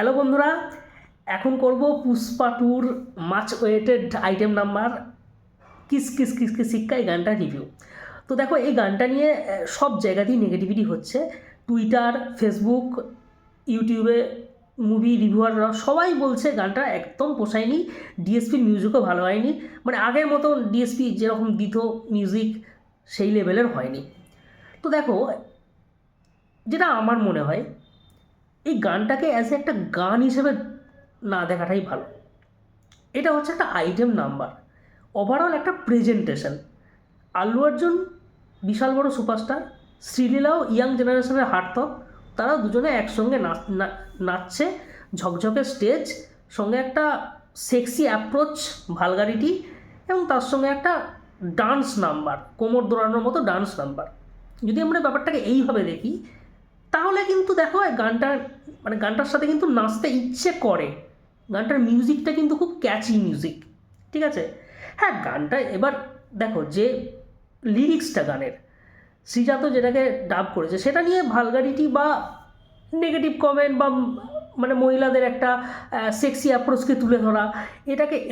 Hello বন্ধুরা, এখন করব পুষ্পা টুর much awaited item number kiss kiss kiss kiss শিক্ষা এই গানটা রিভিউ। তো দেখো, এই গানটা নিয়ে সব জায়গাতেই নেগেটিভিটি হচ্ছে। টুইটার, ফেসবুক, ইউটিউবে মুভি রিভিউয়াররা সবাই বলছে গানটা একদম পোষায়নি, ডিএসপির মিউজিকও ভালো হয়নি, মানে আগের মতো ডিএসপি যেরকম দিত মিউজিক সেই লেভেলের হয়নি। তো দেখো, যেটা আমার মনে হয়, এই গানটাকে অ্যাজ একটা গান হিসেবে না দেখাটাই ভালো। এটা হচ্ছে একটা আইটেম নাম্বার, ওভারঅল একটা প্রেজেন্টেশন। আল্লু অর্জুন বিশাল বড় সুপারস্টার, শ্রীলীলাও ইয়াং জেনারেশনের হার্টথক, তারা দুজনে একসঙ্গে নাচছে, ঝকঝকে স্টেজ, সঙ্গে একটা সেক্সি অ্যাপ্রোচ, ভালগারিটি, এবং তার সঙ্গে একটা ডান্স নাম্বার, কোমর দোলানোর মতো ডান্স নাম্বার। যদি আমরা ব্যাপারটাকে এইভাবে দেখি, তাহলে কিন্তু দেখো গানটার মানে গানটার সাথে কিন্তু নাচতে ইচ্ছে করে। গানটার মিউজিকটা কিন্তু খুব ক্যাচি মিউজিক, ঠিক আছে? হ্যাঁ, গানটা এবার দেখো, যে লিরিক্সটা গানের, শ্রীজাত যেটাকে ডাব করেছে সেটা নিয়ে ভালগারিটি বা নেগেটিভ কমেন্ট বা মানে মহিলাদের একটা সেক্সি অ্যাপ্রোচকে তুলে ধরা,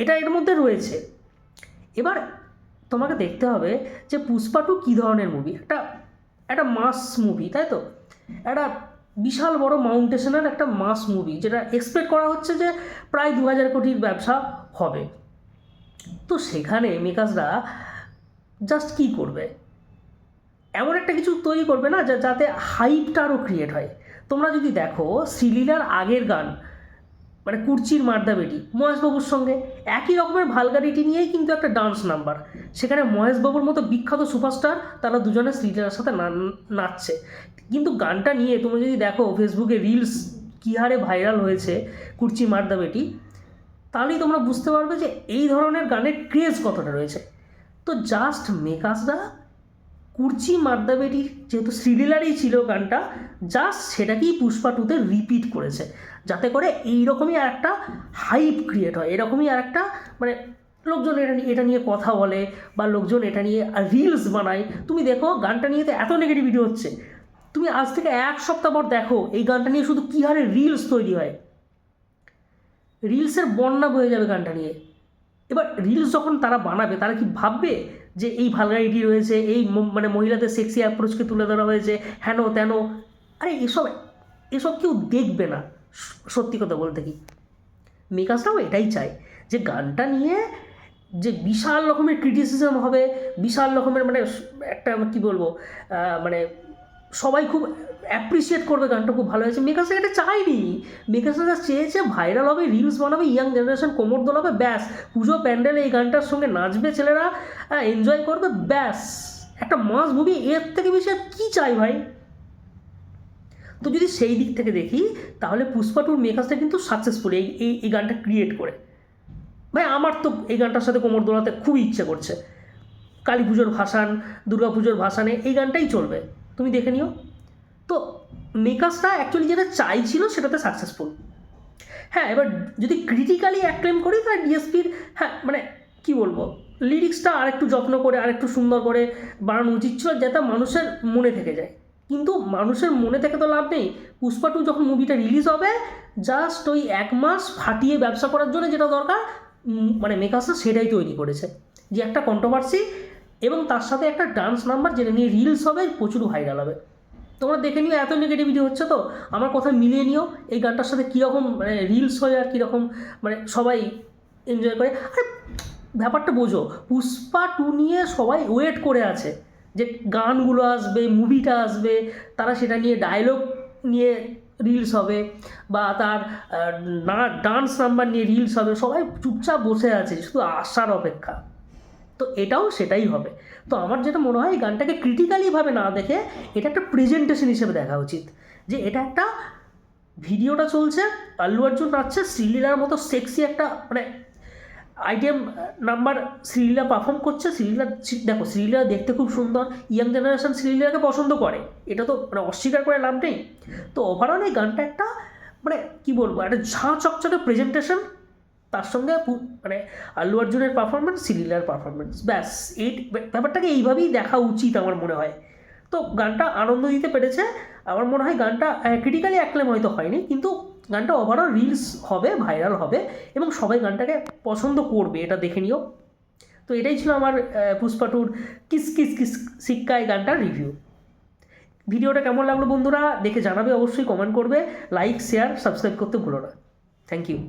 এটা এর মধ্যে রয়েছে। এবার তোমাকে দেখতে হবে যে পুষ্পা টু কী ধরনের মুভি, একটা একটা মাস মুভি, তাই তো? একটা বিশাল বড় মাউন্টেশনের একটা মাস মুভি, যেটা এক্সপেক্ট করা হচ্ছে যে প্রায় 2000 কোটির ব্যবসা হবে। তো সেখানে মেকার্সরা জাস্ট কী করবে, এমন একটা কিছু তৈরি করবে না যাতে হাইপটা আরও ক্রিয়েট হয়। তোমরা যদি দেখো শ্রীলীলার আগের গান, মানে কুর্চির মার্দা বেটি, মহেশবাবুর সঙ্গে একই রকমের ভালগারিটি নিয়েই কিন্তু একটা ডান্স নাম্বার, সেখানে মহেশবাবুর মতো বিখ্যাত সুপারস্টার তারা দুজনে শ্রীলীলার সাথে নাচছে। কিন্তু গানটা নিয়ে তোমরা যদি দেখো ফেসবুকে রিলস কী হারে ভাইরাল হয়েছে কুর্চি মার্দা বেটি, তাহলেই তোমরা বুঝতে পারবে যে এই ধরনের গানের ক্রেজ কতটা রয়েছে। তো জাস্ট মেকার্সরা কুর্চি মার্দা বেটির, যেহেতু শ্রীলীলারই ছিল গানটা, জাস্ট সেটাকেই পুষ্পা টুতে রিপিট করেছে, যাতে করে এইরকমই আর একটা হাইপ ক্রিয়েট হয়, এরকমই আর একটা মানে লোকজন এটা নিয়ে কথা বলে বা লোকজন এটা নিয়ে রিলস বানায়। তুমি দেখো গানটা নিয়ে তো এত নেগেটিভিটি হচ্ছে, তুমি আজ থেকে এক সপ্তাহ পর দেখো এই গানটা নিয়ে শুধু কী হারে রিলস তৈরি হয়, রিলসের বন্যা বয়ে যাবে গানটা নিয়ে। এবার রিলস যখন তারা বানাবে, তারা কি ভাববে যে এই ভালগারিটি রয়েছে, এই মানে মহিলাদের সেক্সি অ্যাপ্রোচকে তুলে ধরা হয়েছে, হেন তেন? আরে এসব এসব কেউ দেখবে না। সত্যি কথা বলতে কি, মেকার্সরাও এটাই চায় যে গানটা নিয়ে যে বিশাল রকমের ক্রিটিসিজম হবে, বিশাল রকমের মানে একটা কী বলবো, মানে সবাই খুব অ্যাপ্রিসিয়েট করবে গানটা খুব ভালো হয়েছে। মেকার্সরা এটা চায়নি, মেকার্সরা চেয়েছে ভাইরাল হবে, রিলস বানাবে, ইয়াং জেনারেশন কোমর দোলাবে, ব্যাস পুজো প্যান্ডেলে এই গানটার সঙ্গে নাচবে ছেলেরা, এনজয় করবে, ব্যাস একটা মাস মুভি। এর থেকে বেশি আর কী চাই ভাই? তো যদি সেই দিক থেকে দেখি, তাহলে পুষ্পা টুর মেকার্সটা কিন্তু সাকসেসফুল এই গানটা ক্রিয়েট করে। ভাই আমার তো এই গানটার সাথে কোমর দোলাতে খুবই ইচ্ছে করছে। কালী পুজোর ভাসান, দুর্গা পুজোর ভাসানে এই গানটাই চলবে, তুমি দেখে নিও। তো মেকার্সরা অ্যাকচুয়ালি যেটা চাইছিল সেটাতে সাকসেসফুল। হ্যাঁ, এবার যদি ক্রিটিক্যালি অ্যাক্লেম করি, তাহলে ডিএসপির, হ্যাঁ মানে কী বলবো, লিরিক্সটা আরেকটু যত্ন করে আরেকটু সুন্দর করে বানানো উচিত ছিল, যাতে মানুষের মনে থেকে যায়। কিন্তু মানুষের মনে থেকে তো লাভ নেই। পুষ্পা টু যখন মুভিটা রিলিজ হবে, জাস্ট ওই 1 মাস ফাটিয়ে ব্যবসা করার জন্য যেটা দরকার, মানে মেকার্সরা সেটাই তৈরি করেছে, যে একটা কন্ট্রোভার্সি এবং তার সাথে একটা ডান্স নাম্বার যেটা নিয়ে রিলস হবে, প্রচুর ভাইরাল হবে। তোমরা দেখে নিও, এত নেগেটিভিটি হচ্ছে তো আমার কথা মিলিয়ে নিও এই গানটার সাথে কীরকম মানে রিলস হয় আর কীরকম মানে সবাই এনজয় করে। আরে ব্যাপারটা বোঝো, পুষ্পা টু নিয়ে সবাই ওয়েট করে আছে যে গানগুলো আসবে, মুভিটা আসবে, তারা সেটা নিয়ে ডায়লগ নিয়ে রিলস হবে বা তার ডান্স নাম্বার নিয়ে রিলস হবে। সবাই চুপচাপ বসে আছে শুধু আসার অপেক্ষা। তো এটাও সেটাই হবে। তো আমার যেটা মনে হয়, এই গানটাকে ক্রিটিক্যালিভাবে না দেখে এটা একটা প্রেজেন্টেশন হিসেবে দেখা উচিত, যে এটা একটা ভিডিওটা চলছে, আল্লু অর্জুন নাচছে, শ্রীলীলার মতো সেক্সি একটা মানে আইটেম নাম্বার শ্রীলীলা পারফর্ম করছে। শ্রীলীলা দেখো, শ্রীলীলা দেখতে খুব সুন্দর, ইয়াং জেনারেশন শ্রীলীলাকে পছন্দ করে, এটা তো মানে অস্বীকার করে লাভ নেই। তো ওভারঅল এই গানটা একটা মানে কী বলবো, একটা ঝাঁ চকচকে প্রেজেন্টেশন, তার সঙ্গে মানে আল্লু অর্জুনের পারফরমেন্স, শ্রীলীলার পারফরমেন্স, ব্যাস এই ব্যাপারটাকে এইভাবেই দেখা উচিত আমার মনে হয়। তো গানটা আনন্দ দিতে পেরেছে আমার মনে হয়। গানটা ক্রিটিক্যালি অ্যাক্লেম হয়তো হয়নি, কিন্তু গানটা ওভারঅল রিলস হবে, ভাইরাল হবে এবং সবাই গানটাকে পছন্দ করবে, এটা দেখে নিও। তো এটাই ছিল আমার পুষ্পা টুর কিস কিস কিস সিক্কা এই গানটার রিভিউ। ভিডিওটা কেমন লাগলো বন্ধুরা দেখে জানাবে, অবশ্যই কমেন্ট করবে, লাইক শেয়ার সাবস্ক্রাইব করতে ভুলো না। Thank you.